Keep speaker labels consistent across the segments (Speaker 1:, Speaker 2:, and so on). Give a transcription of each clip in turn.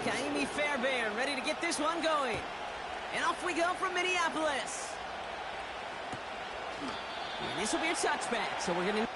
Speaker 1: Kaimi Fairbairn ready to get this one going. And off we go from Minneapolis. And this will be a touchback, so we're going to...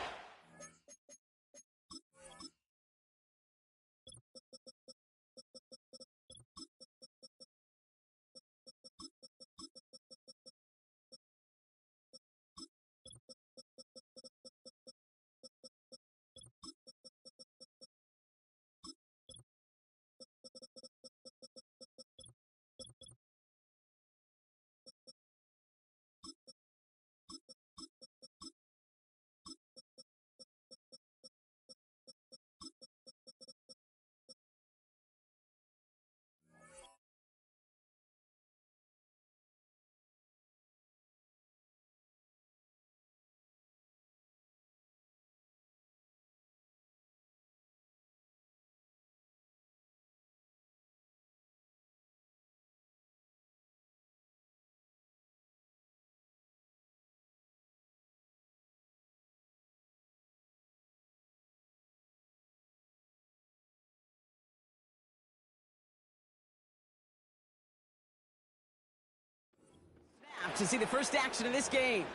Speaker 1: to see the first action of this game.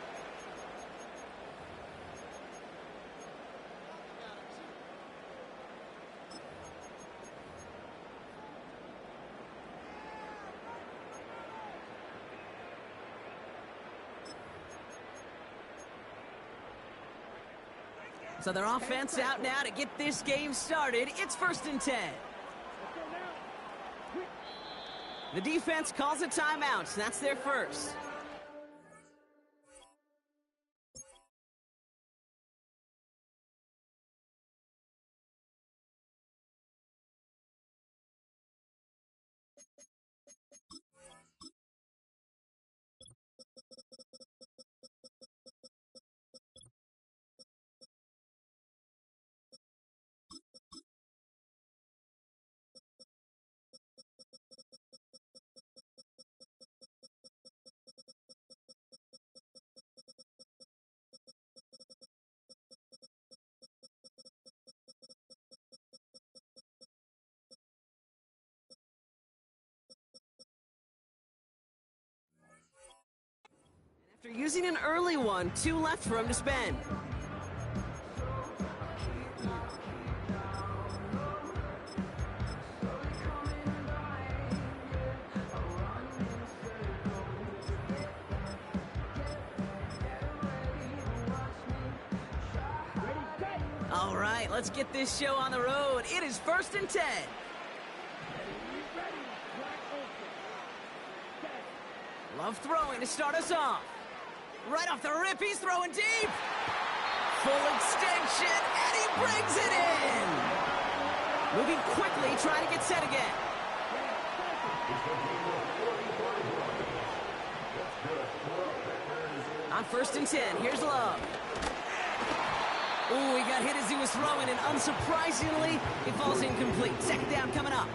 Speaker 1: So their offense out now to get this game started. It's 1st and 10. The defense calls a timeout, so that's their first. After using an early one, 2 left for him to spend. All right, let's get this show on the road. It is 1st and 10. Love throwing to start us off. Right off the rip, he's throwing deep. Full extension, and he brings it in. Moving quickly, trying to get set again. On 1st and 10, here's Love. Ooh, he got hit as he was throwing, and unsurprisingly, he falls incomplete. 2nd down coming up.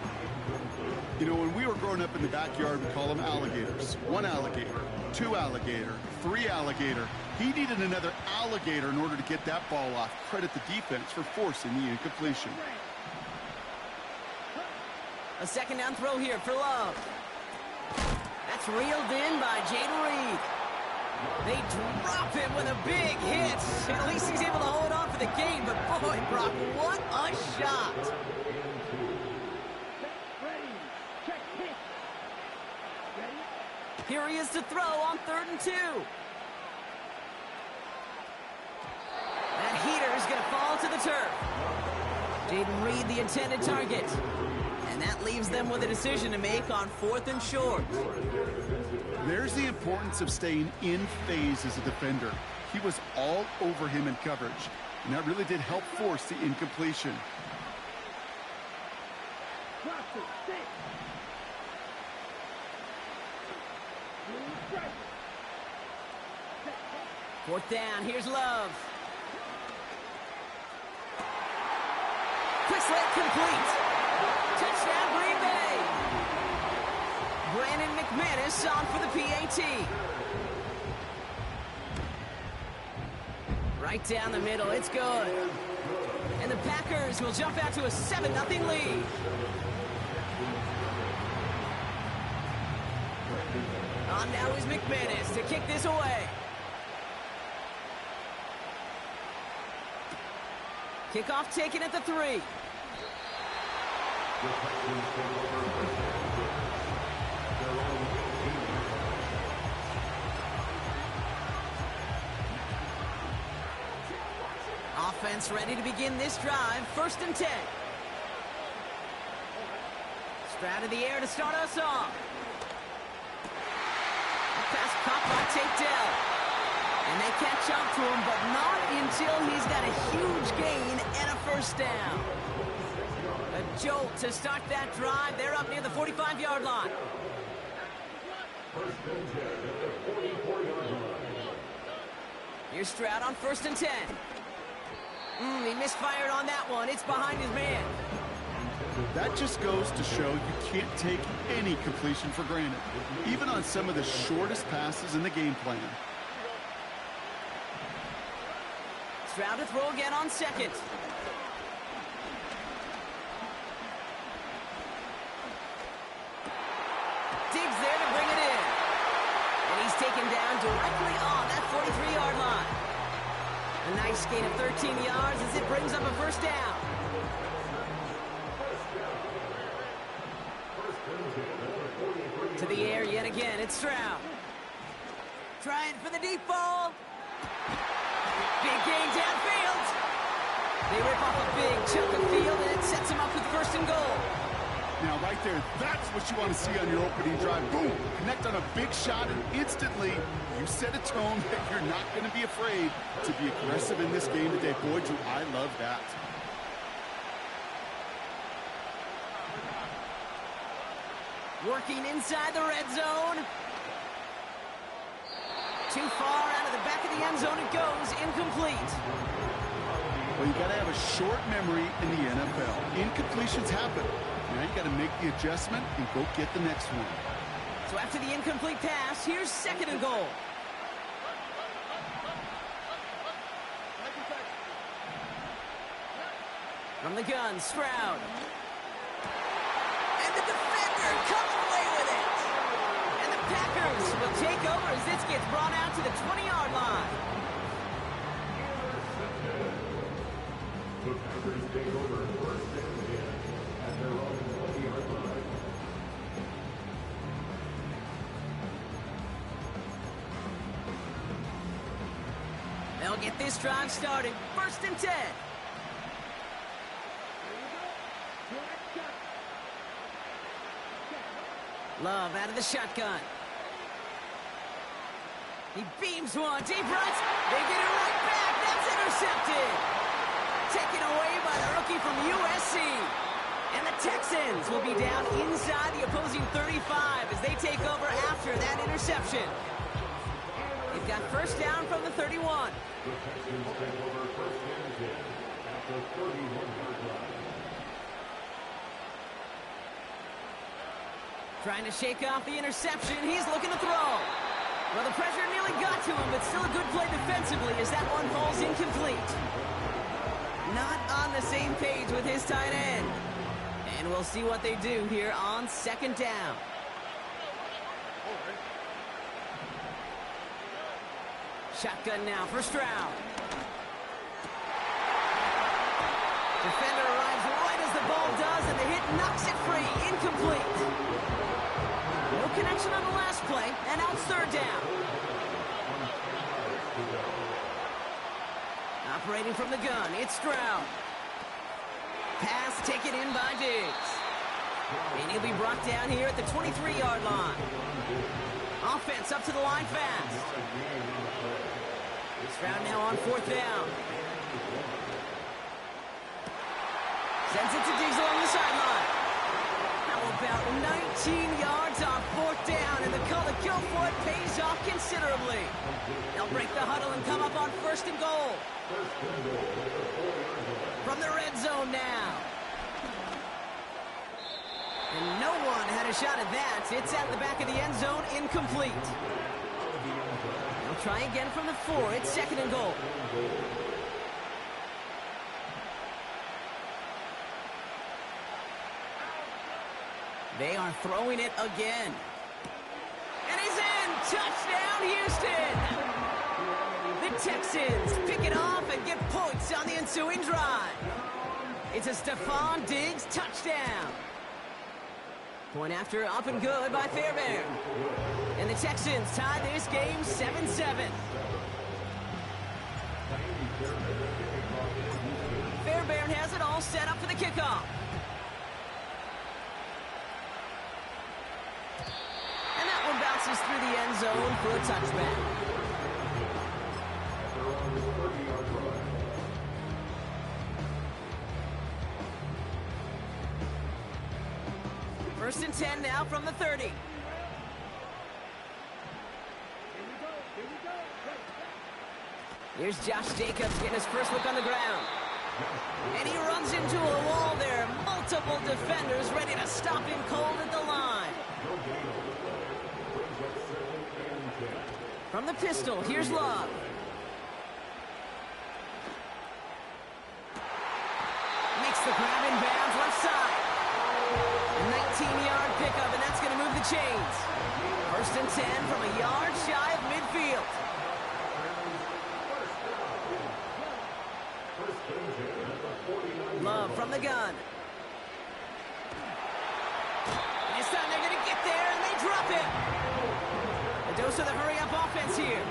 Speaker 2: You know, when we were growing up in the backyard, we call them alligators. 1 alligator, 2 alligator, 3 alligator. He needed another alligator in order to get that ball off. Credit the defense for forcing the incompletion.
Speaker 1: A 2nd down throw here for Love. That's reeled in by Jayden Reed. They drop him with a big hit. And at least he's able to hold on for the game. But boy, Brock, what a shot. Here he is to throw on 3rd and 2. That heater is going to fall to the turf. Jayden Reed, the intended target. And that leaves them with a decision to make on 4th and short.
Speaker 2: There's the importance of staying in phase as a defender. He was all over him in coverage, and that really did help force the incompletion.
Speaker 1: 4th down, here's Love. Quick slant complete. Touchdown, Green Bay. Brandon McManus on for the PAT. Right down the middle, it's good. And the Packers will jump out to a 7-0 lead. On now is McManus to kick this away. Kickoff taken at the 3. Offense ready to begin this drive. 1st and 10. Stroud in the air to start us off. Pass caught by Tate Dell. And they catch up to him, but not until he's got a huge gain and a 1st down. A jolt to start that drive. They're up near the 45-yard line. Here's Stroud on 1st and 10. He misfired on that one. It's behind his man.
Speaker 2: That just goes to show you can't take any completion for granted, even on some of the shortest passes in the game plan.
Speaker 1: Stroud to throw again on 2nd. Diggs there to bring it in. And he's taken down directly on that 43-yard line. A nice gain of 13 yards as it brings up a 1st down. To the air yet again, it's Stroud. Trying for the deep ball. Big gain downfield. They rip off a big chunk of field, and it sets them up with 1st and goal.
Speaker 2: Now, right there, that's what you want to see on your opening drive. Boom! Connect on a big shot, and instantly, you set a tone that you're not going to be afraid to be aggressive in this game today. Boy, do I love that.
Speaker 1: Working inside the red zone. Too far out of the back of the end zone it goes. Incomplete.
Speaker 2: Well, you got to have a short memory in the NFL. Incompletions happen. Now you got to make the adjustment and go get the next one.
Speaker 1: So after the incomplete pass, here's 2nd and goal. From the gun, Stroud. And the defender comes away with it. And the Packers will take over as this gets brought out to the 20-yard line. The Packers take over 1st and 10 at their own 20-yard line. They'll get this drive started. 1st and 10. Love out of the shotgun. He beams one. Deep right. They get it right back. That's intercepted. Taken away by the rookie from USC. And the Texans will be down inside the opposing 35 as they take over after that interception. They've got 1st down from the 31. The Texans take over 1st and 10 at the 31-yard line. Trying to shake off the interception. He's looking to throw. Well, the pressure nearly got to him, but still a good play defensively as that one falls incomplete. Not on the same page with his tight end. And we'll see what they do here on 2nd down. Shotgun now for Stroud. Defender arrives right as the ball does, and the hit knocks it free. Incomplete. No connection on the last play, and now it's 3rd down. Operating from the gun, it's Stroud. Pass taken in by Diggs. And he'll be brought down here at the 23-yard line. Offense up to the line fast. Stroud now on 4th down. Sends it to Diggs along the sideline. How about 19 yards on 4th down, and the call to go for it pays off considerably. They'll break the huddle and come up on 1st and goal. From the red zone now. And no one had a shot at that. It's at the back of the end zone, incomplete. They'll try again from the 4. It's 2nd and goal. They are throwing it again. And he's in! Touchdown, Houston! The Texans pick it off and get points on the ensuing drive. It's a Stephon Diggs touchdown. Point after up and good by Fairbairn. And the Texans tie this game 7-7. Fairbairn has it all set up for the kickoff. And that one bounces through the end zone for a touchback. First and 10 now from the 30. Here's Josh Jacobs getting his first look on the ground. And he runs into a wall there. Multiple defenders ready to stop him cold at the line. From the pistol, here's Love. Makes the grab in bounds left side. A 19-yard pickup, and that's going to move the chains. First and 10 from a yard shy of midfield. Love from the gun. And this time they're going to get there, and they drop it. A dose of the hurry-up offense here.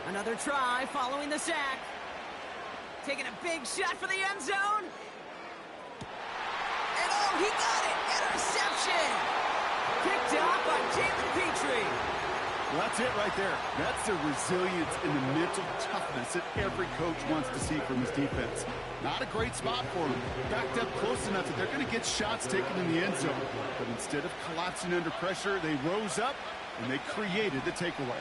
Speaker 1: Another try following the sack. Taking a big shot for the end zone. And oh, he got it! Interception! Picked off by Jalen Petrie.
Speaker 2: Well, that's it right there. That's the resilience and the mental toughness that every coach wants to see from his defense. Not a great spot for him. Backed up close enough that they're going to get shots taken in the end zone. But instead of collapsing under pressure, they rose up and they created the takeaway.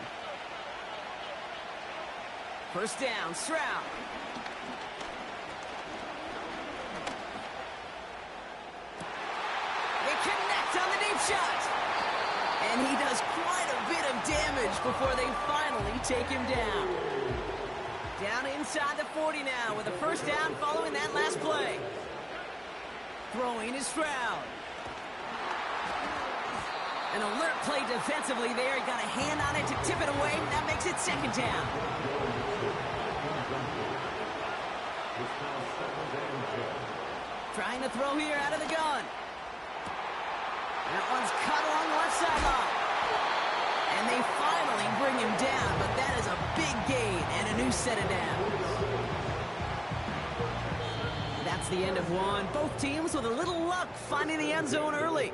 Speaker 1: First down, Stroud. They connect on the deep shot. And he does quite a bit of damage before they finally take him down. Down inside the 40 now with a first down following that last play. Throwing is Stroud. An alert play defensively there. He got a hand on it to tip it away, and that makes it second down. Trying to throw here out of the gun. That one's cut along the left sideline. And they finally bring him down, but that is a big gain and a new set of downs. That's the end of one. Both teams with a little luck finding the end zone early.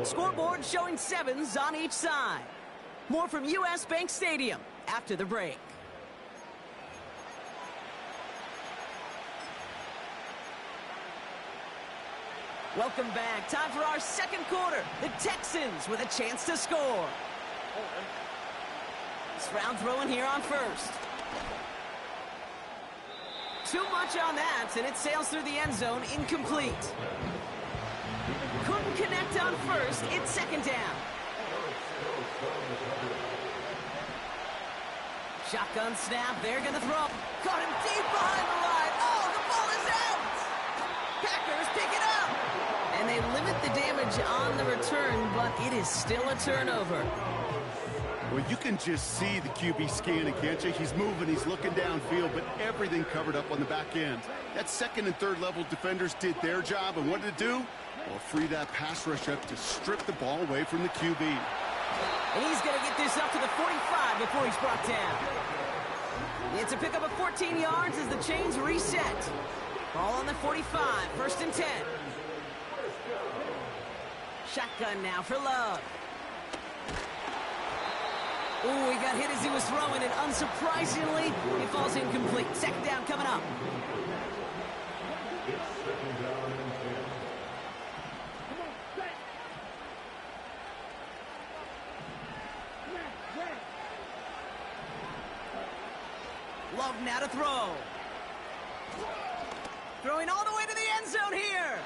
Speaker 1: Scoreboard showing 7s on each side. More from U.S. Bank Stadium after the break. Welcome back. Time for our second quarter. The Texans with a chance to score. Stroud throwing here on first. Too much on that, and it sails through the end zone, incomplete. Couldn't connect on first. It's second down. Shotgun snap. They're going to throw. Caught him deep behind the line. Oh, the ball is out. Packers pick it up. And they limit the damage on the return, but it is still a turnover.
Speaker 2: Well, you can just see the QB scanning, can't you? He's moving, he's looking downfield, but everything covered up on the back end. That second and third level defenders did their job, and what did it do? Well, free that pass rush up to strip the ball away from the QB.
Speaker 1: And he's going to get this up to the 45 before he's brought down. It's a pickup of 14 yards as the chains reset. Ball on the 45, first and 10. Shotgun now for Love. Ooh, he got hit as he was throwing, and unsurprisingly, he falls incomplete. Second down coming up. Love now to throw. Throwing all the way to the end zone here.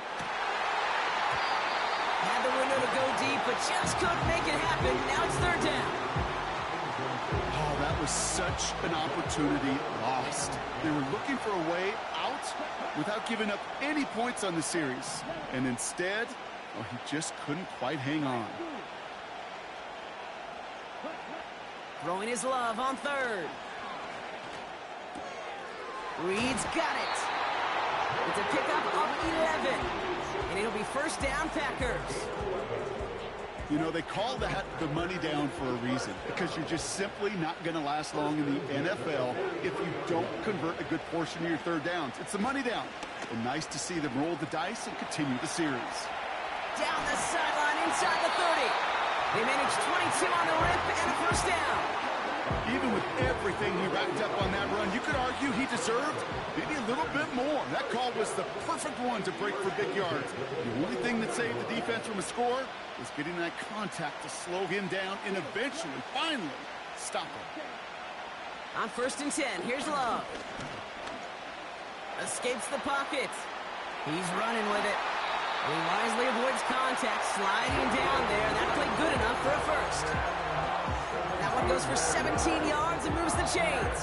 Speaker 1: Had the window to go deep, but just couldn't make it happen. Now it's third down.
Speaker 2: Oh, that was such an opportunity lost. They were looking for a way out without giving up any points on the series. And instead, well, he just couldn't quite hang on.
Speaker 1: Throwing his love on third. Reed's got it. It's a pickup of 11. And it'll be first down, Packers.
Speaker 2: You know, they call that the money down for a reason, because you're just simply not going to last long in the NFL if you don't convert a good portion of your third downs. It's the money down. And nice to see them roll the dice and continue the series.
Speaker 1: Down the sideline inside the 30. They managed 22 on the rip and a first down.
Speaker 2: Even with everything he racked up on that run, you could argue he deserved maybe a little bit more. That call was the perfect one to break for big yards. The only thing that saved the defense from a score was getting that contact to slow him down and eventually, finally, stop him.
Speaker 1: On first and 10, here's Love. Escapes the pocket. He's running with it. He wisely avoids contact, sliding down there. That played good enough for a first. That one goes for 17 yards and moves the chains.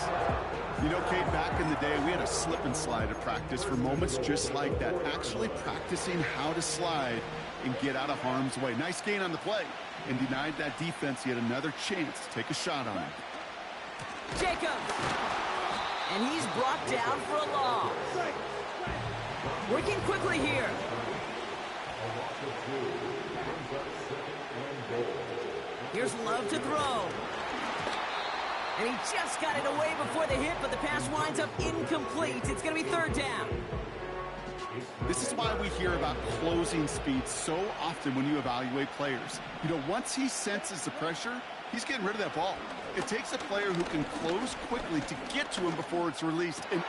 Speaker 2: You know, Kate, back in the day, we had a slip and slide at practice for moments just like that. Actually practicing how to slide and get out of harm's way. Nice gain on the play, and denied that defense yet another chance to take a shot on him.
Speaker 1: Jacobs. And he's brought down for a loss. Working quickly here. Here's Love to throw. And he just got it away before the hit, but the pass winds up incomplete. It's going to be third down.
Speaker 2: This is why we hear about closing speed so often when you evaluate players. You know, once he senses the pressure, he's getting rid of that ball. It takes a player who can close quickly to get to him before it's released. And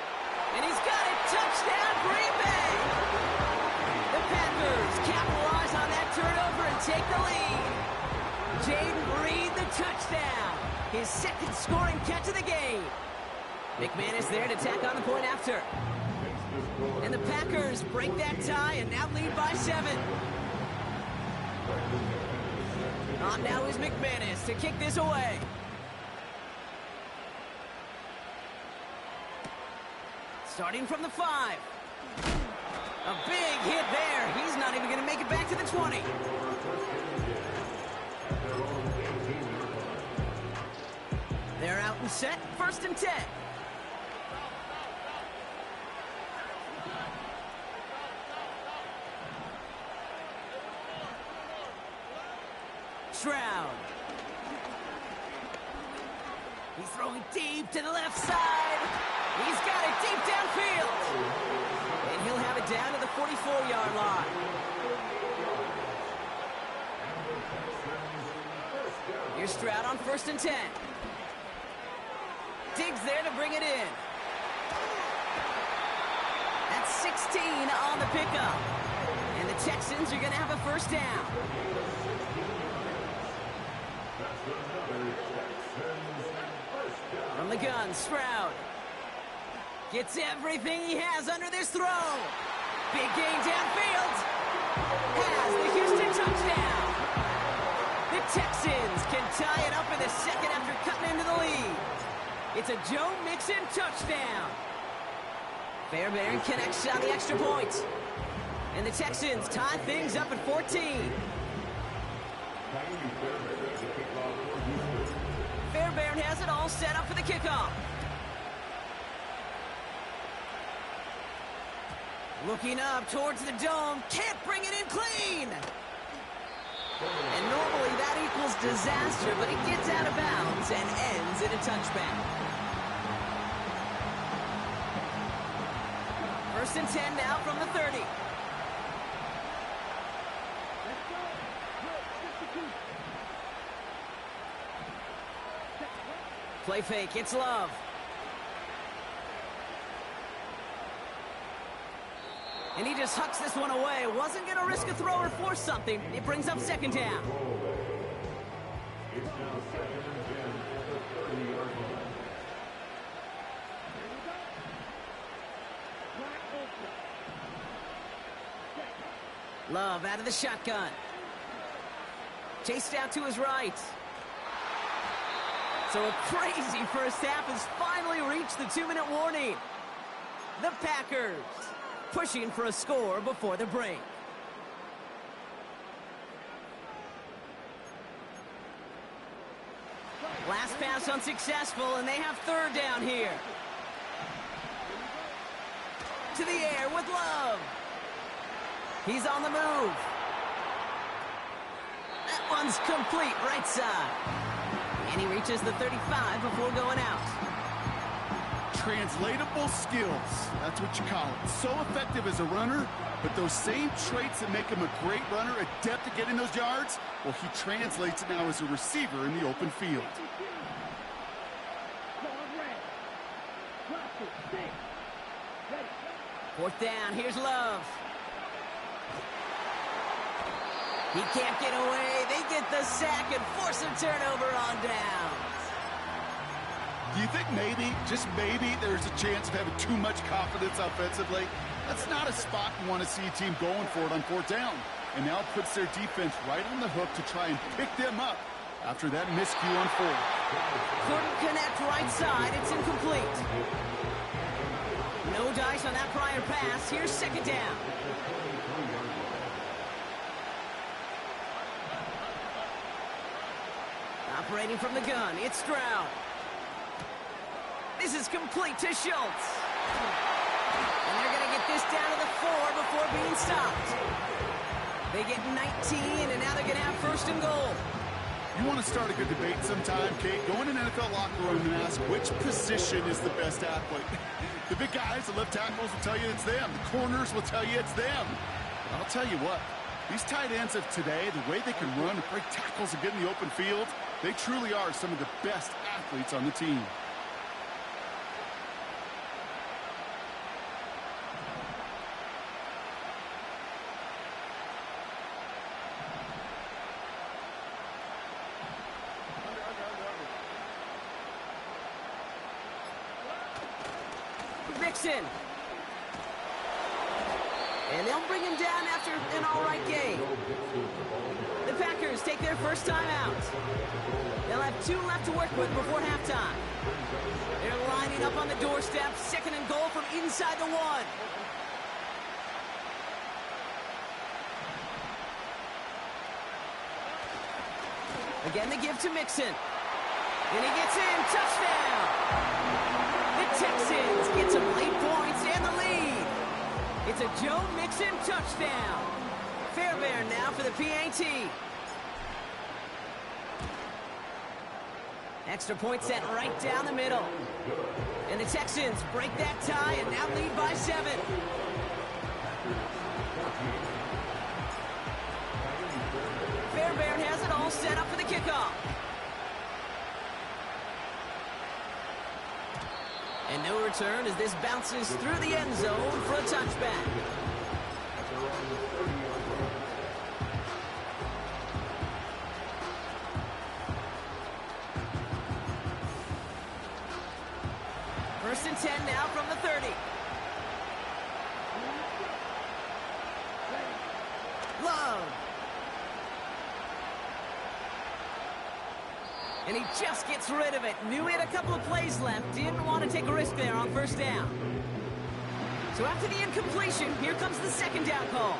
Speaker 1: he's got it. Touchdown, Green Bay. The Packers capitalize on that turnover and take the lead. Jayden Reed, the touchdown. His second scoring catch of the game. McManus there to tack on the point after. And the Packers break that tie and now lead by 7. On now is McManus to kick this away. Starting from the 5. A big hit there. He's not even going to make it back to the 20. They're out and set. First and 10. Stroud. He's throwing deep to the left side. He's got it deep downfield. And he'll have it down to the 44-yard line. Here's Stroud on first and 10. Diggs there to bring it in. That's 16 on the pickup. And the Texans are going to have a first down. From the gun, Stroud. Gets everything he has under this throw. Big gain downfield. Has the Houston touchdown. The Texans can tie it up in the second after cutting into the lead. It's a Joe Mixon touchdown. Fairbairn connects on the extra point. And the Texans tie things up at 14. Fairbairn has it all set up for the kickoff. Looking up towards the dome. Can't bring it in clean. And normally that equals disaster, but it gets out of bounds and ends in a touchback. First and 10 now from the 30. Play fake, it's Love. And he just hucks this one away. Wasn't going to risk a throw or force something. It brings up second down. Love out of the shotgun. Chased out to his right. So a crazy first half has finally reached the 2-minute warning. The Packers pushing for a score before the break. Last pass unsuccessful, and they have third down here. To the air with Love. He's on the move. That one's complete, right side. And he reaches the 35 before going out.
Speaker 2: Translatable skills, that's what you call it. So effective as a runner, but those same traits that make him a great runner, adept at getting those yards, well, he translates it now as a receiver in the open field.
Speaker 1: Fourth down, here's Love. He can't get away. They get the sack and force a turnover on downs.
Speaker 2: Do you think maybe, just maybe, there's a chance of having too much confidence offensively? That's not a spot you want to see a team going for it on fourth down. And now it puts their defense right on the hook to try and pick them up after that miscue on fourth.
Speaker 1: Couldn't connect right side. It's incomplete. No dice on that prior pass. Here's second down. Operating from the gun, it's Stroud. This is complete to Schultz. And they're going to get this down to the 4 before being stopped. They get 19, and now they're going to have first and goal.
Speaker 2: You want to start a good debate sometime, Kate? Go in an NFL locker room and ask which position is the best athlete. The big guys, the left tackles will tell you it's them. The corners will tell you it's them. I'll tell you what, these tight ends of today, the way they can run and break tackles and get in the open field, they truly are some of the best athletes on the team.
Speaker 1: Mixon. And they'll bring him down after an all-right game. The Packers take their first time out. They'll have 2 left to work with before halftime. They're lining up on the doorstep. Second and goal from inside the 1. Again, the give to Mixon. And he gets in. Touchdown! The Texans get some late points and the lead. It's a Joe Mixon touchdown. Fairbairn now for the PAT. Extra point set right down the middle. And the Texans break that tie and now lead by 7. Fairbairn has it all set up for the kickoff. And no return as this bounces through the end zone for a touchback. First and 10 now from the 30. Love. And he just gets rid of it. Knew he had a couple of plays left. Didn't want to take a risk there on first down. So after the incompletion, here comes the second down call.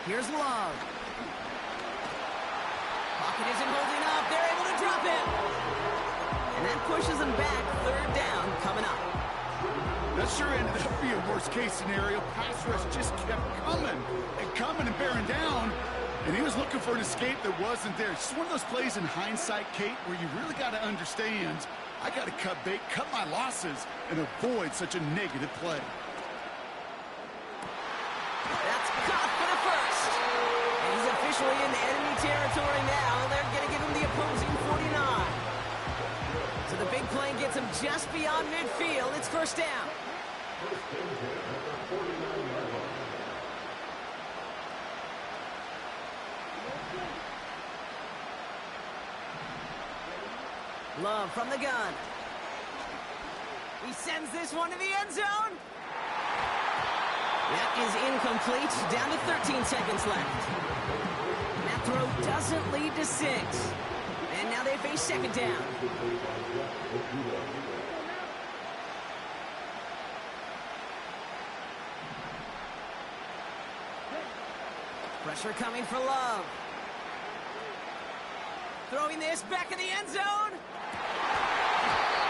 Speaker 1: Here's Love. Pocket isn't holding up. They're able to drop it. And that pushes them back. Third down coming up.
Speaker 2: That sure ended up being a worst-case scenario. Pass rush just kept coming and bearing down. And he was looking for an escape that wasn't there. It's one of those plays in hindsight, Kate, where you really got to understand, I got to cut bait, cut my losses, and avoid such a negative play.
Speaker 1: That's caught for the first. And he's officially in enemy territory now. They're going to give him the opposing 49. So the big play gets him just beyond midfield. It's first down. Love from the gun. He sends this one to the end zone. That is incomplete. Down to 13 seconds left. And that throw doesn't lead to 6. And face second down. Pressure coming for Love. Throwing this back in the end zone.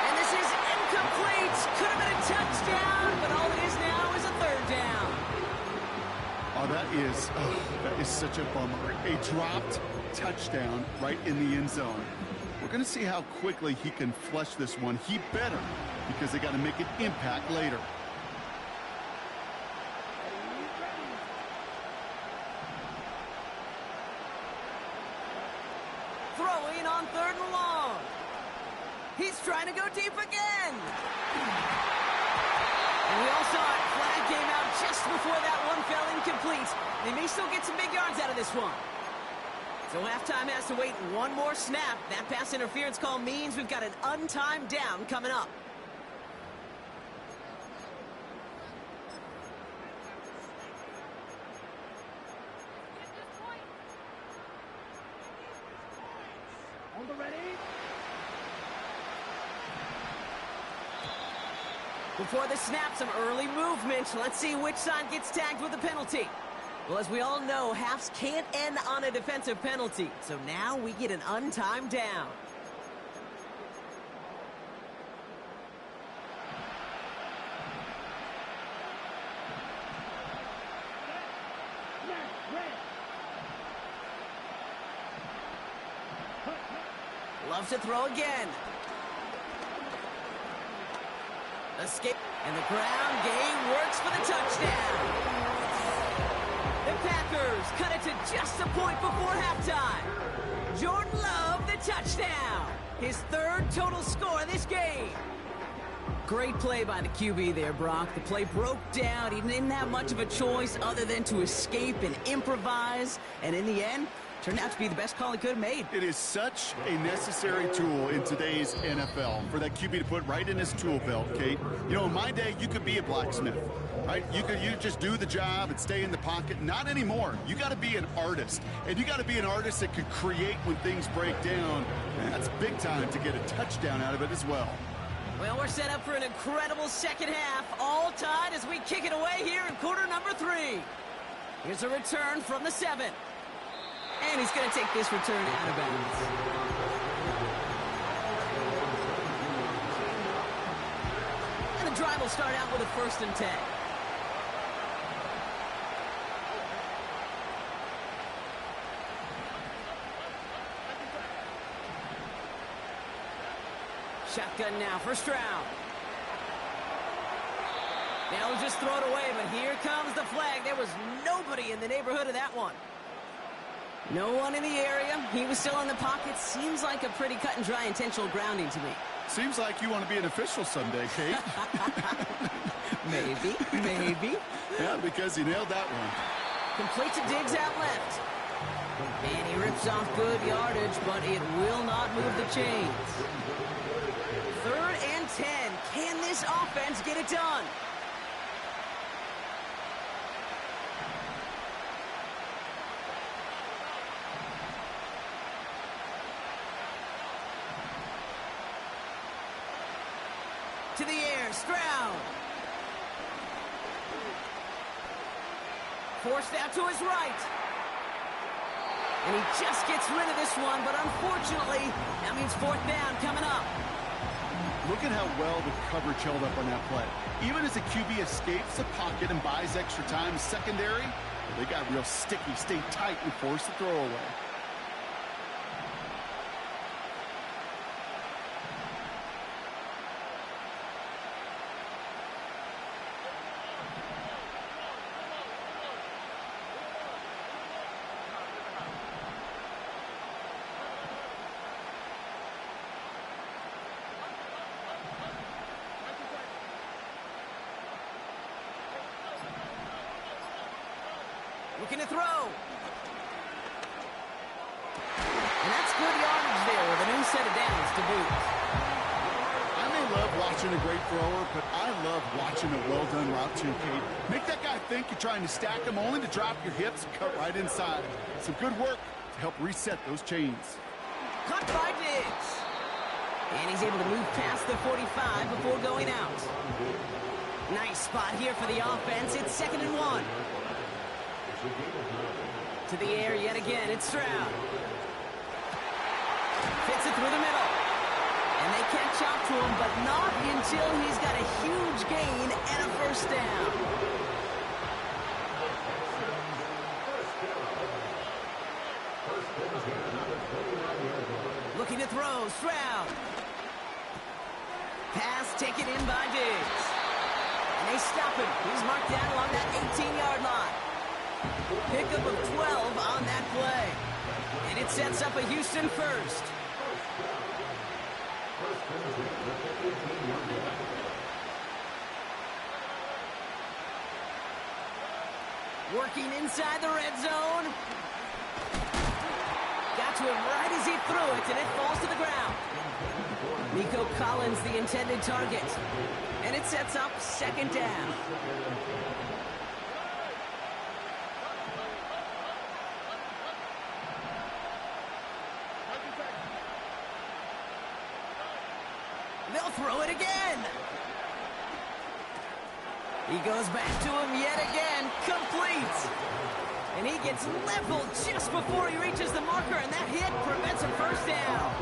Speaker 1: And this is incomplete. Could have been a touchdown, but all it is now is a third down.
Speaker 2: Oh, that is such a bummer. A dropped touchdown right in the end zone. We're going to see how quickly he can flush this one. He better, because they got to make an impact later.
Speaker 1: Throwing on third and long. He's trying to go deep again. And we all saw it. Flag came out just before that one fell incomplete. They may still get some big yards out of this one. So halftime has to wait one more snap. That pass interference call means we've got an untimed down coming up.
Speaker 3: On the ready.
Speaker 1: Before the snap, some early movement. Let's see which side gets tagged with a penalty. Well, as we all know, halves can't end on a defensive penalty. So now we get an untimed down. Loves to throw again. Escape. And the ground game works for the touchdown. The Packers cut it to just a point before halftime. Jordan Love, the touchdown. His third total score of this game. Great play by the QB there, Brock. The play broke down. He didn't have much of a choice other than to escape and improvise. And in the end, turned out to be the best call he could have made.
Speaker 2: It is such a necessary tool in today's NFL for that QB to put right in his tool belt, Kate. You know, in my day, you could be a blacksmith, right? You just do the job and stay in the pocket. Not anymore. You got to be an artist, and you got to be an artist that could create when things break down. And that's big time to get a touchdown out of it as well.
Speaker 1: Well, we're set up for an incredible second half, all tied as we kick it away here in quarter number 3. Here's a return from the 7. And he's going to take this return out of bounds. And the drive will start out with a 1st and 10. Shotgun now, first round. They'll just throw it away, but here comes the flag. There was nobody in the neighborhood of that one. No one in the area. He was still in the pocket. Seems like a pretty cut and dry intentional grounding to me.
Speaker 2: Seems like you want to be an official someday, Kate.
Speaker 1: Maybe.
Speaker 2: Yeah, because he nailed that one.
Speaker 1: Complete to Diggs out left. And he rips off good yardage, but it will not move the chains. 3rd and 10. Can this offense get it done? To the air, Stroud. Forced out to his right. And he just gets rid of this one, but unfortunately, that means 4th down coming up.
Speaker 2: Look at how well the coverage held up on that play. Even as the QB escapes the pocket and buys extra time secondary, they got real sticky, stayed tight, and forced the throw away.
Speaker 1: Looking to throw. And that's good yardage there with a new set of downs to boot.
Speaker 2: I may love watching a great thrower, but I love watching a well-done route too, Kate. Make that guy think you're trying to stack him only to drop your hips and cut right inside. Some good work to help reset those chains.
Speaker 1: Caught by Diggs. And he's able to move past the 45 before going out. Nice spot here for the offense. It's 2nd and 1. To the air yet again. It's Stroud. Fits it through the middle. And they catch up to him, but not until he's got a huge gain and a first down. Looking to throw. Stroud. Pass taken in by Diggs. And they stop him. He's marked down along that 18-yard line. Pickup of 12 on that play. And it sets up a Houston first. Working inside the red zone. Got to him right as he threw it, and it falls to the ground. Nico Collins, the intended target. And it sets up 2nd down. They'll throw it again. He goes back to him yet again. Complete. And he gets leveled just before he reaches the marker, and that hit prevents a first down.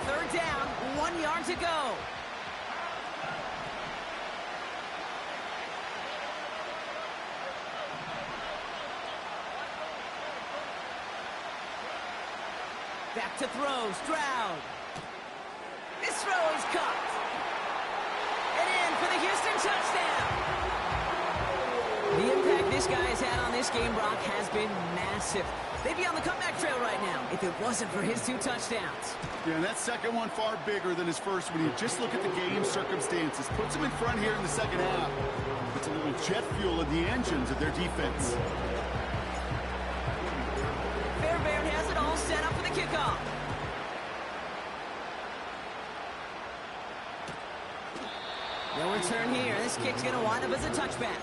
Speaker 1: 3rd down, 1 yard to go. Back to throw, Stroud. This throw is caught. And in for the Houston touchdown. The impact this guy has had on this game, Brock, has been massive. They'd be on the comeback trail right now if it wasn't for his 2 touchdowns.
Speaker 2: Yeah, and that second one far bigger than his first one. You just look at the game circumstances. Puts him in front here in the second half. Puts a little jet fuel in the engines of their defense.
Speaker 1: Fairbairn has it all set up for the kickoff. No return here. This kick's going to wind up as a touchback.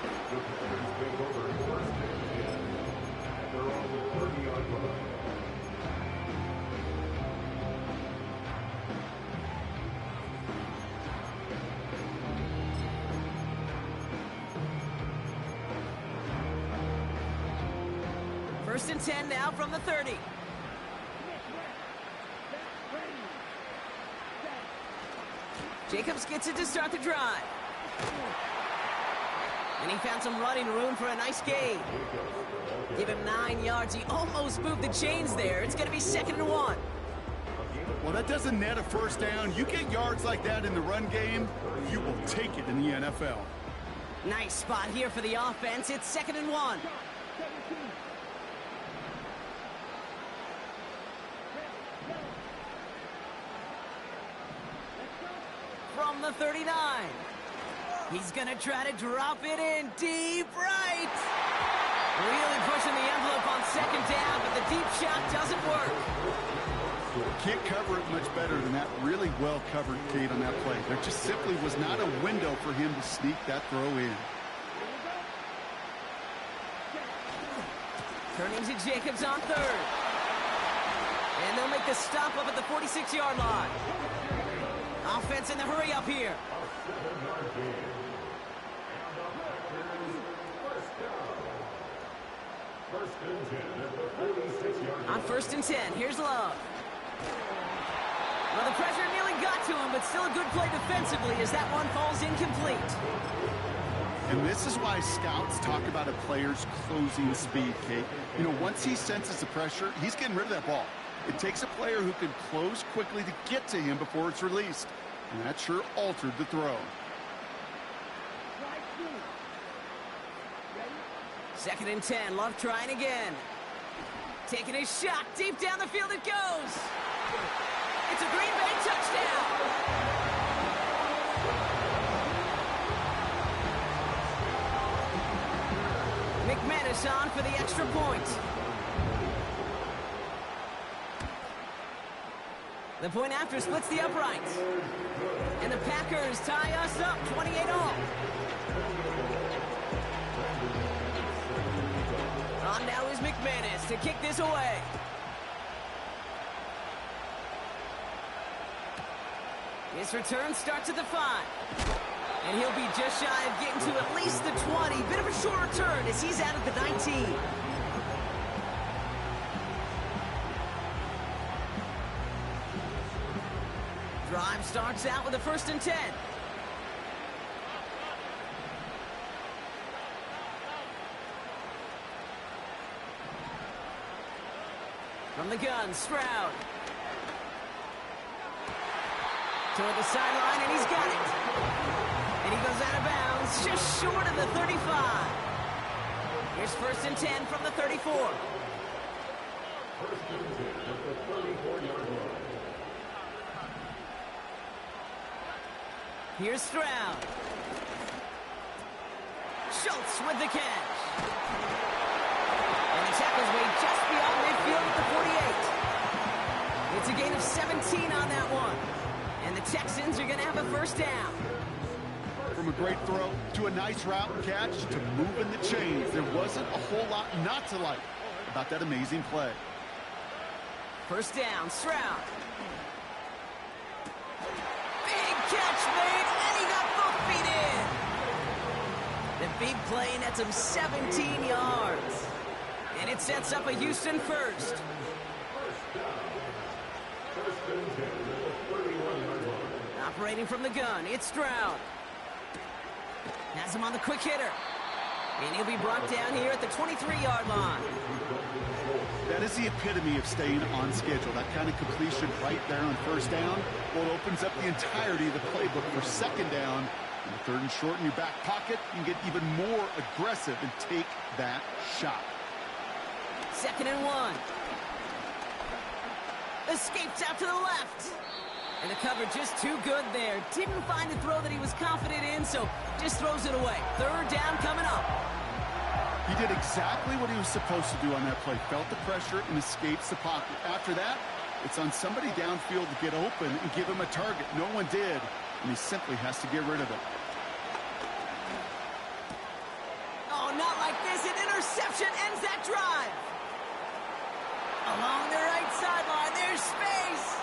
Speaker 1: First and 10 now from the 30. Jacobs gets it to start the drive. And he found some running room for a nice gain. Give him 9 yards. He almost moved the chains there. It's going to be 2nd and 1.
Speaker 2: Well, that doesn't net a first down. You get yards like that in the run game, you will take it in the NFL.
Speaker 1: Nice spot here for the offense. It's 2nd and 1. From the 39. He's going to try to drop it in deep right. Really pushing the envelope on 2nd down, but the deep shot doesn't work.
Speaker 2: Can't cover it much better than that really well-covered gate on that play. There just simply was not a window for him to sneak that throw in.
Speaker 1: Turning to Jacobs on 3rd. And they'll make the stop up at the 46-yard line. Offense in the hurry up here. On 1st and 10, here's Love. Well, the pressure nearly got to him, but still a good play defensively as that one falls incomplete.
Speaker 2: And this is why scouts talk about a player's closing speed, Kate. You know, once he senses the pressure, he's getting rid of that ball. It takes a player who can close quickly to get to him before it's released. And that sure altered the throw.
Speaker 1: 2nd and 10, Love trying again. Taking a shot, deep down the field it goes. It's a Green Bay touchdown. McManus on for the extra point. The point after splits the uprights. And the Packers tie us up 28-all. On now is McManus to kick this away. His return starts at the 5. And he'll be just shy of getting to at least the 20. Bit of a short return as he's out at the 19. Drive starts out with a 1st and 10. From the gun, Stroud. Toward the sideline, and he's got it. And he goes out of bounds, just short of the 35. Here's 1st and 10 from the 34. Here's Stroud. Schultz with the catch. And the tackle's made just beyond midfield at the 48. It's a gain of 17 on that one. And the Texans are going to have a 1st down.
Speaker 2: From a great throw to a nice route and catch to moving the chains, there wasn't a whole lot not to like about that amazing play.
Speaker 1: 1st down, Stroud. Big catch made, and he got both feet in. The big play nets him 17 yards. And it sets up a Houston 1st. Operating from the gun, it's Stroud. Has him on the quick hitter. And he'll be brought down here at the 23-yard line.
Speaker 2: That is the epitome of staying on schedule. That kind of completion right there on 1st down. Well, it opens up the entirety of the playbook for 2nd down. And 3rd and short in your back pocket, you can get even more aggressive and take that shot.
Speaker 1: 2nd and 1. Escapes out to the left. And the cover just too good there. Didn't find the throw that he was confident in, so just throws it away. 3rd down coming up.
Speaker 2: He did exactly what he was supposed to do on that play. Felt the pressure and escapes the pocket. After that, it's on somebody downfield to get open and give him a target. No one did, and he simply has to get rid of it.
Speaker 1: Oh, not like this. An interception ends that drive. Along the right sideline, there's space.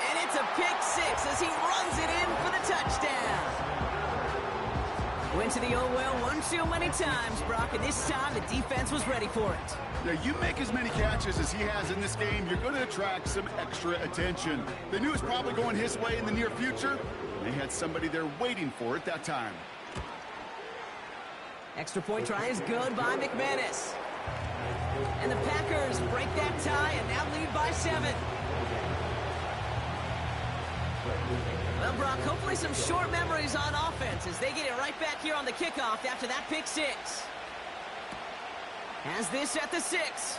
Speaker 1: And it's a pick 6 as he runs it in for the touchdown. Went to the oh-well one too many times, Brock, and this time the defense was ready for it.
Speaker 2: Now, you make as many catches as he has in this game, you're going to attract some extra attention. They knew it was probably going his way in the near future. They had somebody there waiting for it that time.
Speaker 1: Extra point try is good by McManus. And the Packers break that tie and now lead by 7. Well, Brock, hopefully some short memories on offense as they get it right back here on the kickoff after that pick 6. Has this at the 6.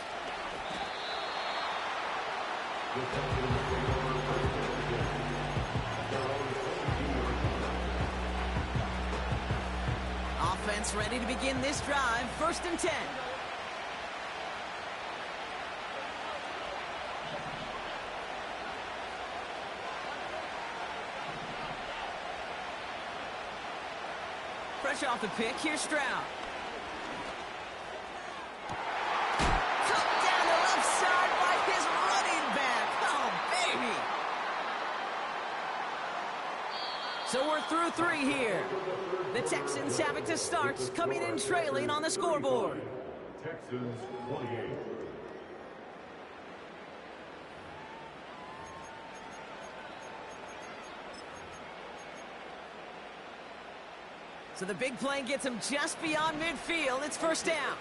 Speaker 1: Offense ready to begin this drive. 1st and 10. Fresh off the pick, here's Stroud. Took down the left side by his running back. Oh, baby. So we're through 3 here. The Texans have it to start, coming in trailing on the scoreboard.
Speaker 3: Texans 28.
Speaker 1: So the big play gets him just beyond midfield. It's 1st down.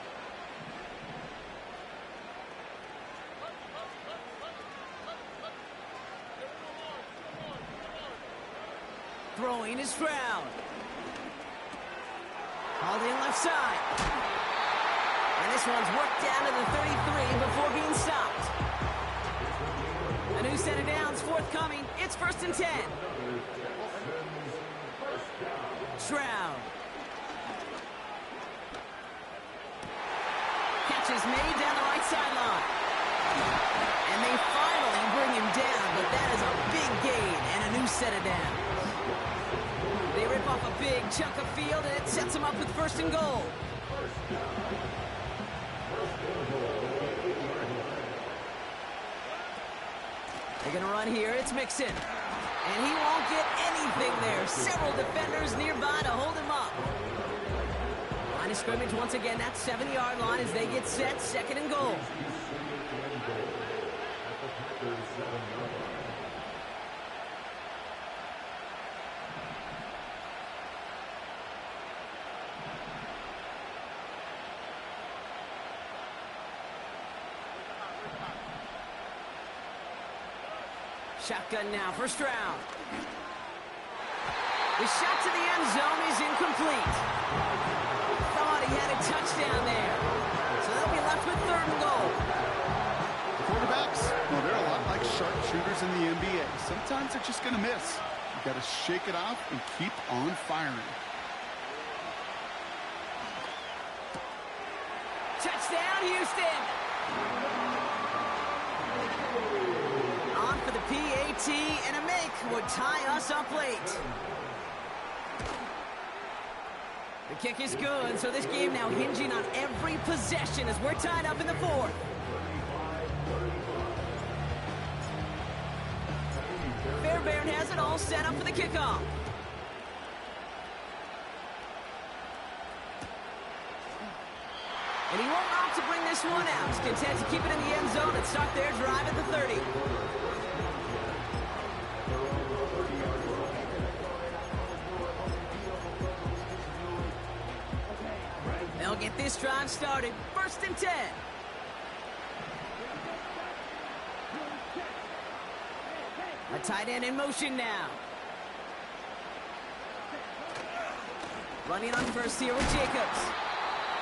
Speaker 1: Throwing is Stroud. Hauled in left side. And this one's worked down to the 33 before being stopped. A new set of downs forthcoming. It's 1st and 10. Stroud. Catch is made down the right sideline. And they finally bring him down, but that is a big gain and a new set of downs. They rip off a big chunk of field, and it sets him up with 1st and goal. They're going to run here. It's Mixon. And he won't get anything there. Several defenders nearby to hold him up. Line of scrimmage once again. That 7-yard line as they get set. 2nd and goal. Shotgun now, first round. The shot to the end zone is incomplete. Thought he had a touchdown there. So they'll be left with 3rd and goal.
Speaker 2: Quarterbacks, well, they're a lot like sharpshooters in the NBA. Sometimes they're just going to miss. You got to shake it off and keep on firing.
Speaker 1: Touchdown, Houston. On for the PAT, and a make would tie us up late. The kick is good, so this game now hinging on every possession as we're tied up in the 4th. Fairbairn has it all set up for the kickoff. And he won't opt to bring this one out. He's content to keep it in the end zone and start their drive at the 30. They'll get this drive started. 1st and 10. A tight end in motion now. Running on first here with Jacobs.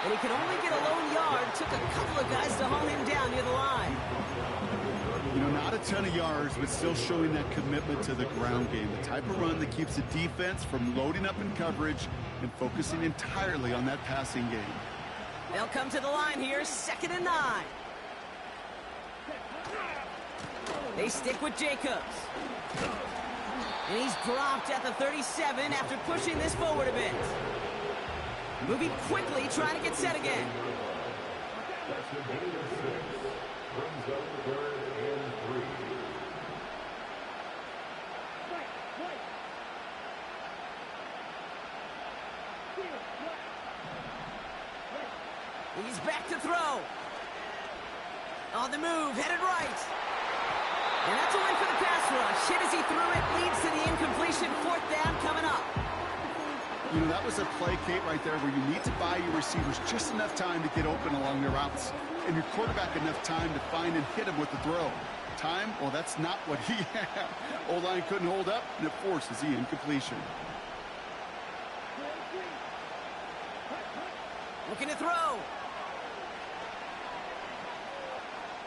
Speaker 1: And he could only get a lone yard. Took a couple of guys to haul him down near the line.
Speaker 2: You know, not a ton of yards, but still showing that commitment to the ground game. The type of run that keeps the defense from loading up in coverage and focusing entirely on that passing game.
Speaker 1: They'll come to the line here, 2nd and 9. They stick with Jacobs. And he's dropped at the 37 after pushing this forward a bit. Moving quickly, trying to get set again. He's back to throw. On the move, headed right. And that's a win for the pass rush. Hit as he threw it, leads to the incompletion. 4th down coming up.
Speaker 2: You know, that was a play, Kate, right there where you need to buy your receivers just enough time to get open along their routes. And your quarterback enough time to find and hit him with the throw. Time, well, that's not what he had. O-line couldn't hold up, and it forces the incompletion.
Speaker 1: Looking to throw.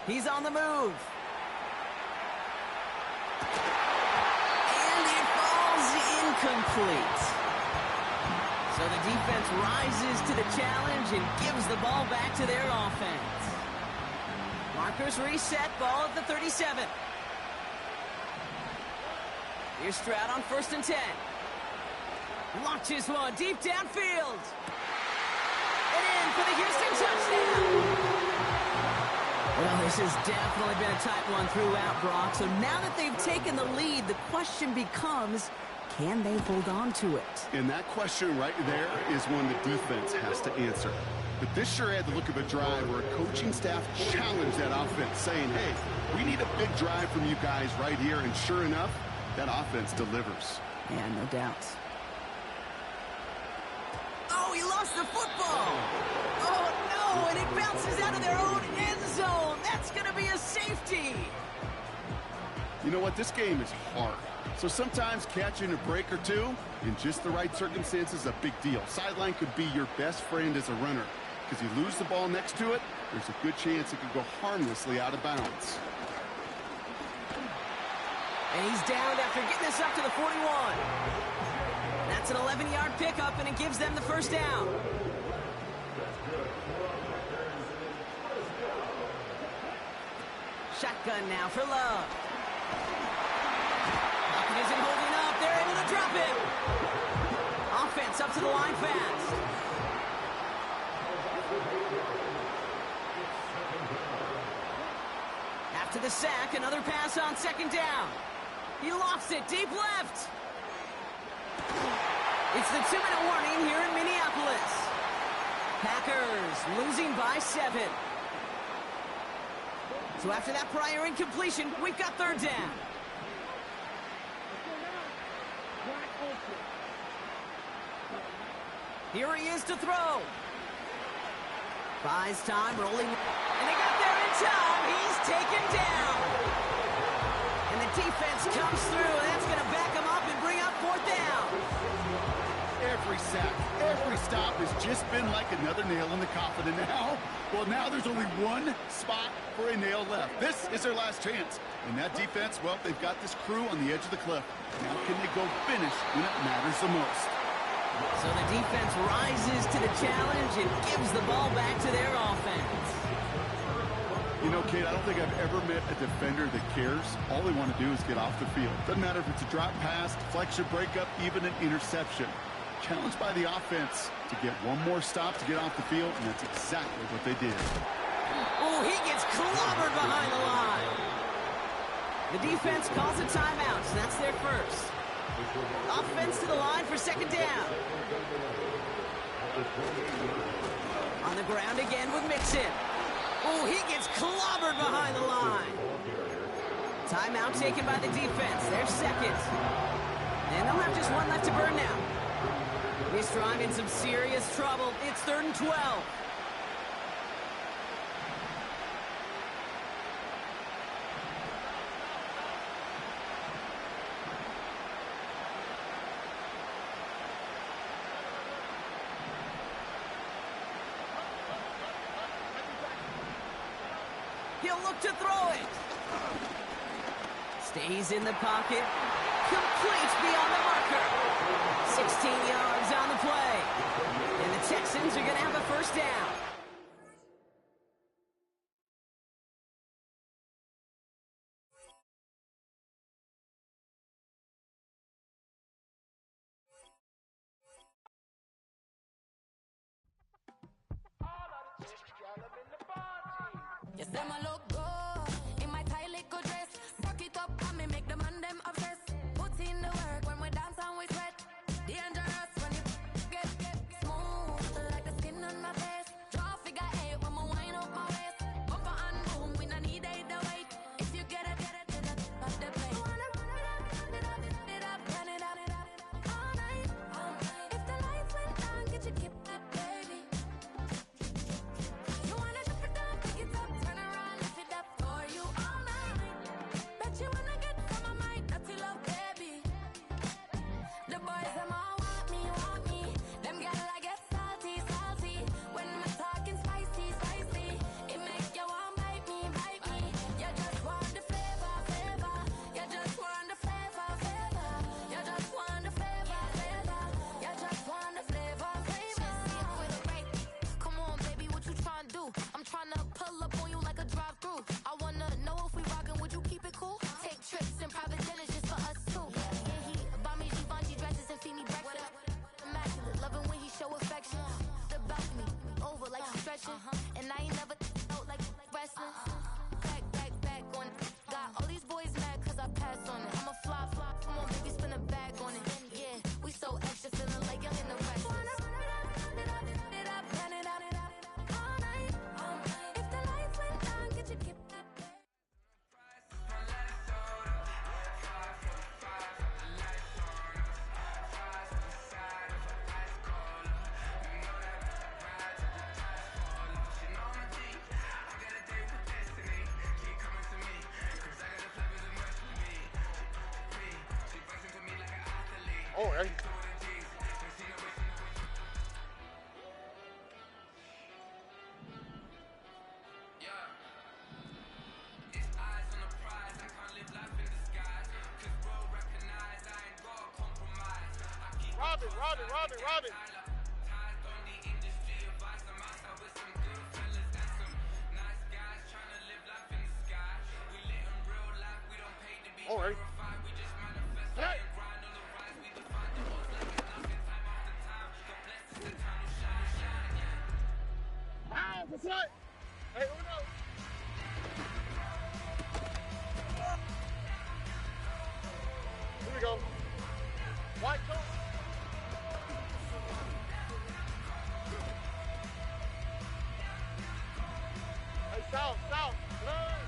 Speaker 1: He's on the move. And it falls incomplete. So the defense rises to the challenge and gives the ball back to their offense. Markers reset, ball at the 37. Here's Stroud on 1st and 10. Launches one deep downfield. And in for the Houston touchdown. Well, this has definitely been a tight one throughout, Brock. So now that they've taken the lead, the question becomes, can they hold on to it?
Speaker 2: And that question right there is one the defense has to answer. But this sure had the look of a drive where a coaching staff challenged that offense, saying, hey, we need a big drive from you guys right here. And sure enough, that offense delivers.
Speaker 1: Yeah, no doubt. Oh, he lost the football. Oh, no, and it bounces out of their own end zone. That's going to be a safety.
Speaker 2: You know what? This game is hard. So sometimes catching a break or two in just the right circumstances is a big deal. Sideline could be your best friend as a runner because you lose the ball next to it, there's a good chance it could go harmlessly out of bounds.
Speaker 1: And he's downed after getting this up to the 41. That's an 11-yard pickup, and it gives them the 1st down. Shotgun now for Love. Pocket isn't holding up. They're able to drop him. Offense up to the line fast. to the sack, another pass on second down. He lofts it deep left. It's the 2-minute warning here in Minneapolis. Packers losing by 7. So after that prior incompletion, we've got third down. Here he is to throw. Buys time, rolling. And they got there in time. He's taken down. And the defense comes through, and that's going to back him up and bring up fourth down.
Speaker 2: Every sack, every stop has just been like another nail in the coffin. And now there's only one spot for a nail left. This is their last chance. And that defense, well, they've got this crew on the edge of the cliff. Now can they go finish when it matters the most?
Speaker 1: So the defense rises to the challenge and gives the ball back to their offense.
Speaker 2: You know, Kate, I don't think I've ever met a defender that cares. All they want to do is get off the field. Doesn't matter if it's a drop pass, deflection, breakup, even an interception. Challenged by the offense to get one more stop to get off the field, and that's exactly what they did.
Speaker 1: Oh, he gets clobbered behind the line. The defense calls a timeout, so that's their first. Offense to the line for second down. On the ground again with Mixon. Oh, he gets clobbered behind the line. Timeout taken by the defense. Their second. And they'll have just one left to burn now. This drive in some serious trouble. It's 3rd and 12. He'll look to throw it. Stays in the pocket. Completes beyond the marker. 16 yards on the play. And the Texans are going to have a first down.
Speaker 4: Yes, them a look good in my tight little dress. Rock it up and me make the man them obsessed. Put in the work when we dance and we sweat. Dangerous when you get smooth like the skin on my face. Draw figure 8 when we wind up my waist. Bumper and boom, we no need either way. If you get it, then that's the play. You wanna run it up, run it up, all night. If the lights went down, get your kip up, baby. You wanna drop it down, pick it up, turn around, lift it up for you all night. Bet you wanna get some of my dirty love, baby. The boys them all want me. Them gyal I get salty. When me talking spicy. It make you want bite me. You just want the flavor. You just want the flavor. You just want the flavor. You just want the flavor. With a break. Come on, baby, what you tryna do? I'm tryna pull up on you like a drive-through. I wanna know if we rockin', would you keep it cool? Take trips in private dinners just for us two. Yeah, he buy me Givenchy dresses and feed me breakfast. Immaculate, loving when he show affection. The balcony, over like she's stretching. And I ain't never out like wrestling. Back on it. Got all these boys mad cause I passed on it. I'm a fly. Come on, baby, spin a bag on it. Yeah, we so extra, feeling like young in the rest. Run it up, all night. If the lights went down, get your kip up.
Speaker 5: Oh, right. Robin. All right. Hey. What's that? Hey, who knows? South, south. Tonight.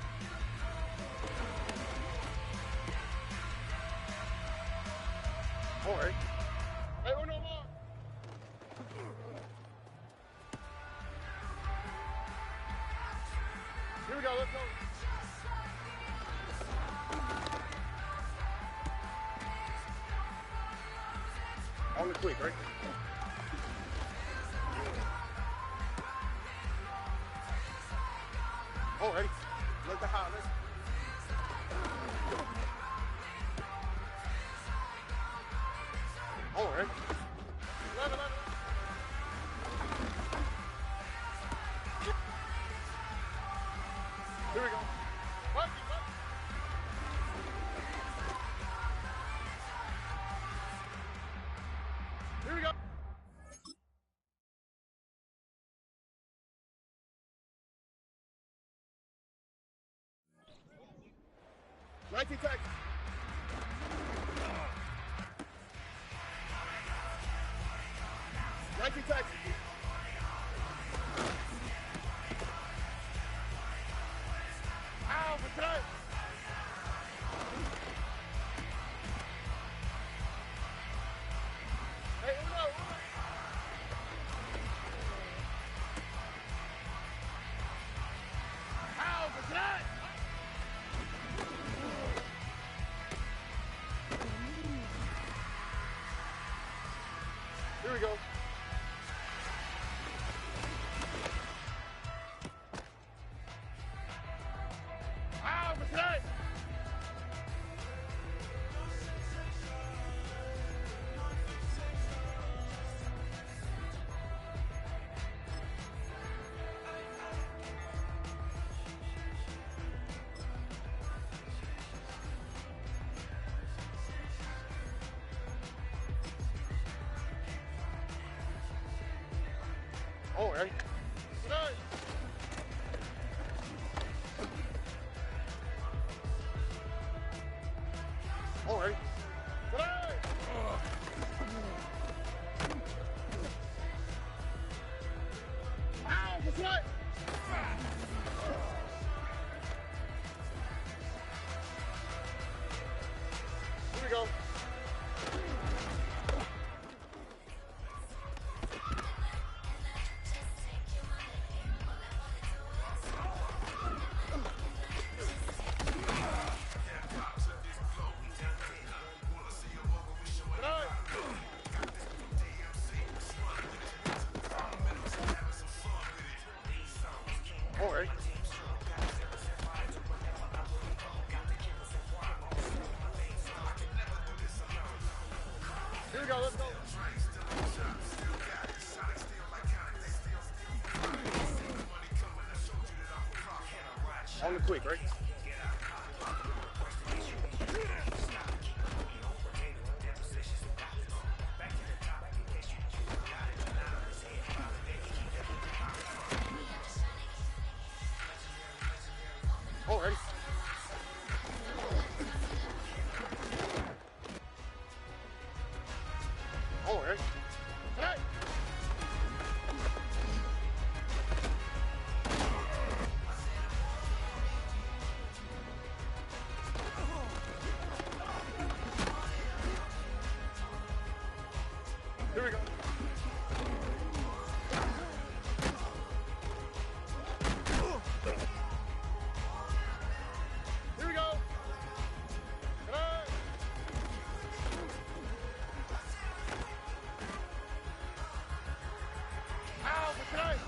Speaker 5: All right. Hey, uno more. Here we go, let's go. On the quick, right? All right. Let the hot, let's. All right. 11. Here we go. Monkey. Here we go. Nike tech. Nike tech. Ow, for tonight. Hey, uno. Ow, for tonight. Here we go. Ow, for tonight. All right. Tonight. All right. Tonight. Ow, for tonight. Here we go. Tonight. All right. Here we go, let's go. On the quick, right? All right. All right. Tonight. Here we go. Here we go. Tonight. Ow, for tonight.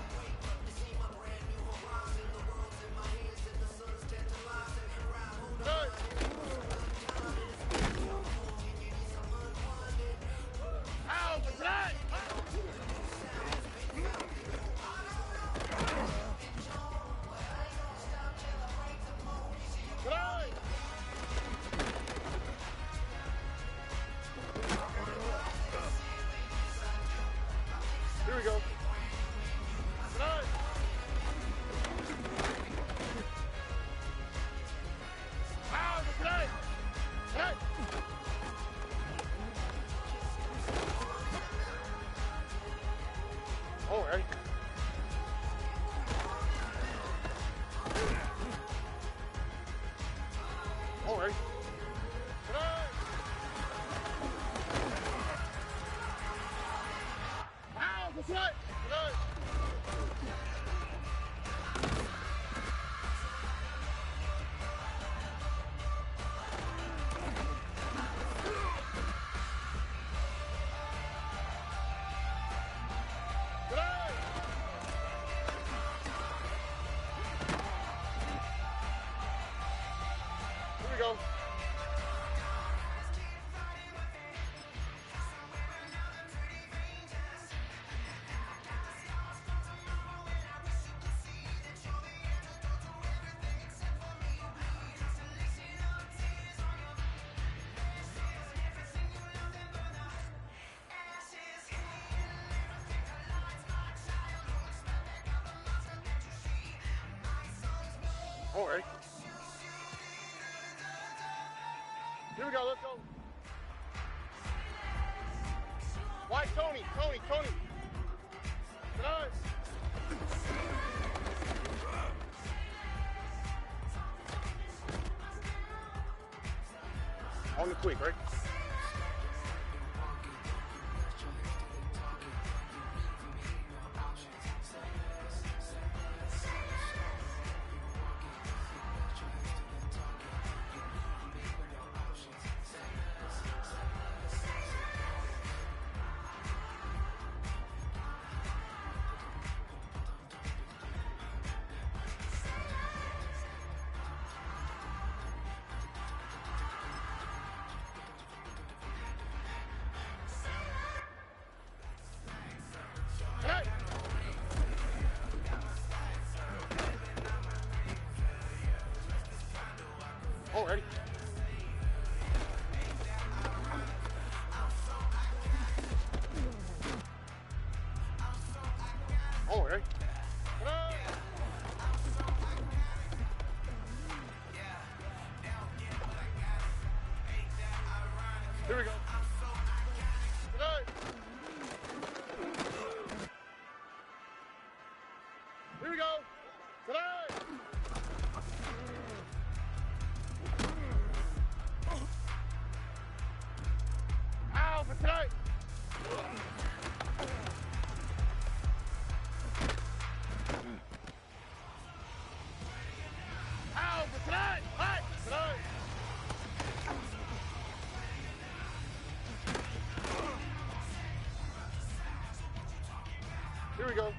Speaker 5: Tonight. Ow, for tonight. Tonight. Here we go. Tonight. Ow, for tonight. Tonight. All right. that's right. Good. Here we go. All right. Here we go, let's go. Why, Tony? Good on. On the quick, right? Hey! Oh, ready? Oh, ready? Here we go. Here we go. Tonight. Ow, for tonight. Ow, for tonight. Hi, tonight. Here we go.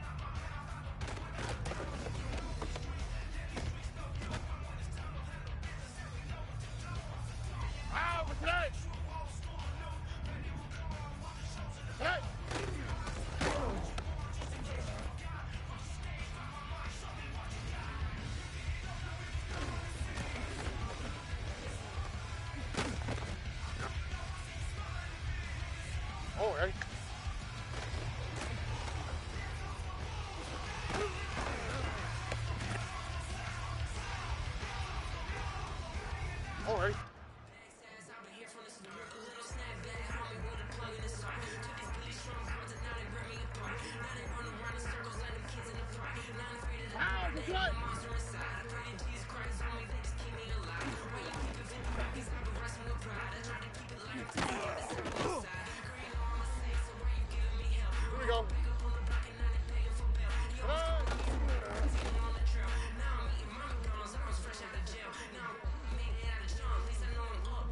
Speaker 5: Ow, for tonight. Tonight. Oh, ready? Oh, ready? Ow, that's right. Here we go.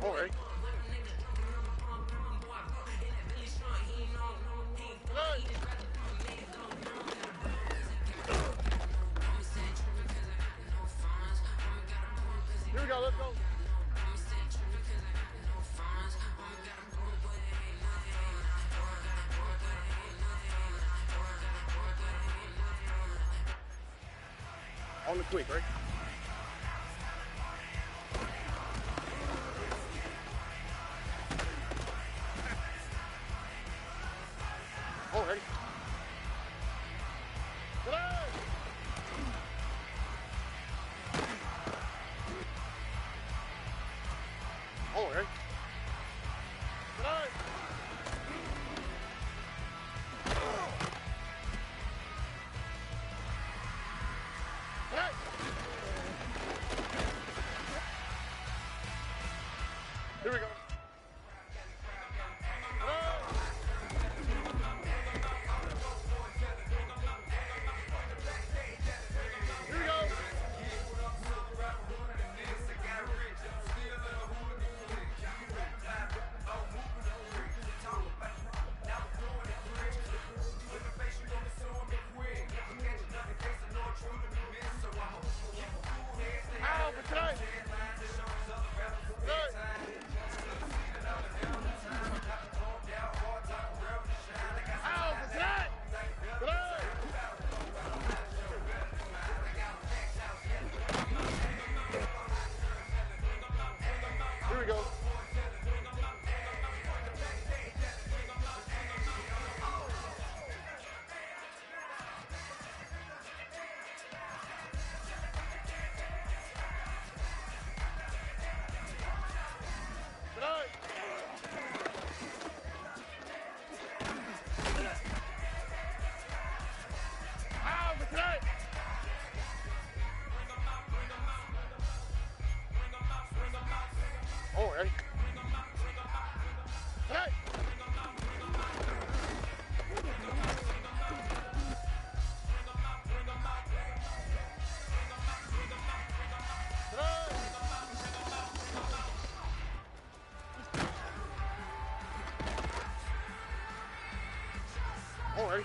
Speaker 5: All right. Here we go, let's go. On the quick, right? Oh, ready? Oh, ready? Hey! ready?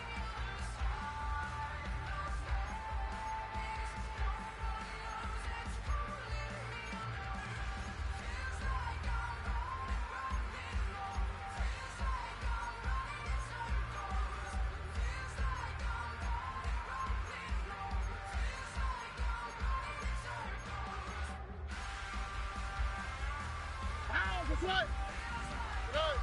Speaker 5: That's right. Good.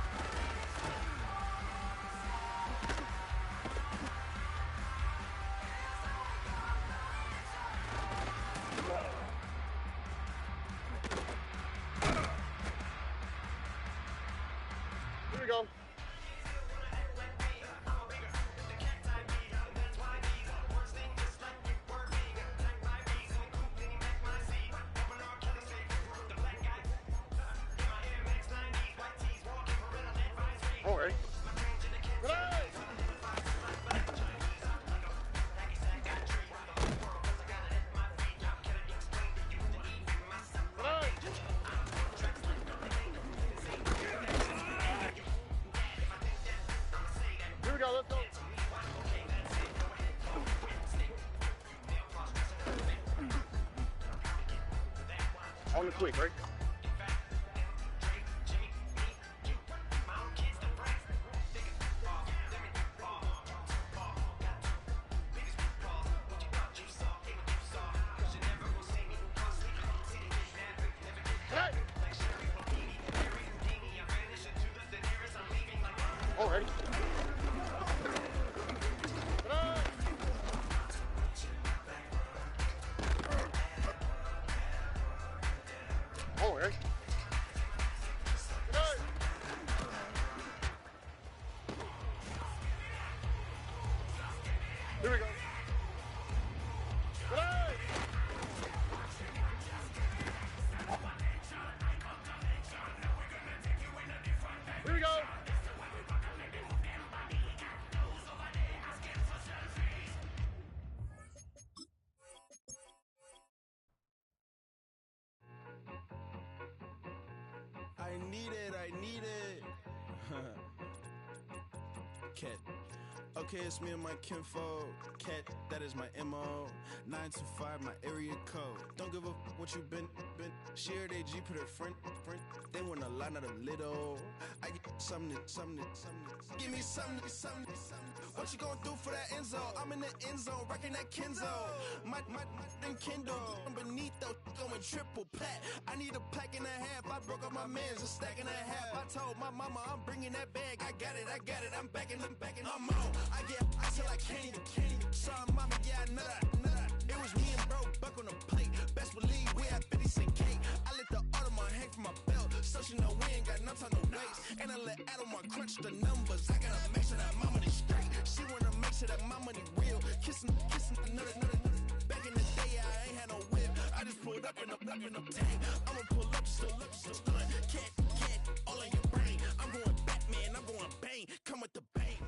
Speaker 5: Here we go. All right. Good eye. Good eye. Here we go. Let's go. On the quick, right? Right. All right. Right. All right. Right. Here we go. Right. Here we go.
Speaker 6: I need it. Cat. Okay, it's me and my kinfolk. Cat, that is my MO. 925, my area code. Don't give a what you been. Shared AG, put her friend. They want a lot, not a little. I get something. Give me something. What you gonna do for that Enzo? I'm in the end zone, rocking that Kenzo. My thing Kindle. Beneath though, going triple plat. I need a pack and a half. I broke up my man's a stack and a half. I told my mama I'm bringing that bag. I got it. I'm backing. I'm on. I get till I can't even. Sorry, mama, yeah, I know that. It was me and bro, buck on the plate. Best believe we had 50 cent cake. I let the Audemars hang from my belt, so she know we ain't got no time to waste. And I let Adelmar crunch the numbers. I gotta make sure that my money straight. She wanna make sure that my money real. Kissing another. Back in the day, I ain't had no whip. I just pulled up in a tank. I'ma pull up just to stun. Can't, all in your brain. I'm going Batman, I'm going bang. Come with the bang.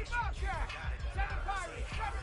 Speaker 7: Bobcat, 7 Pirates,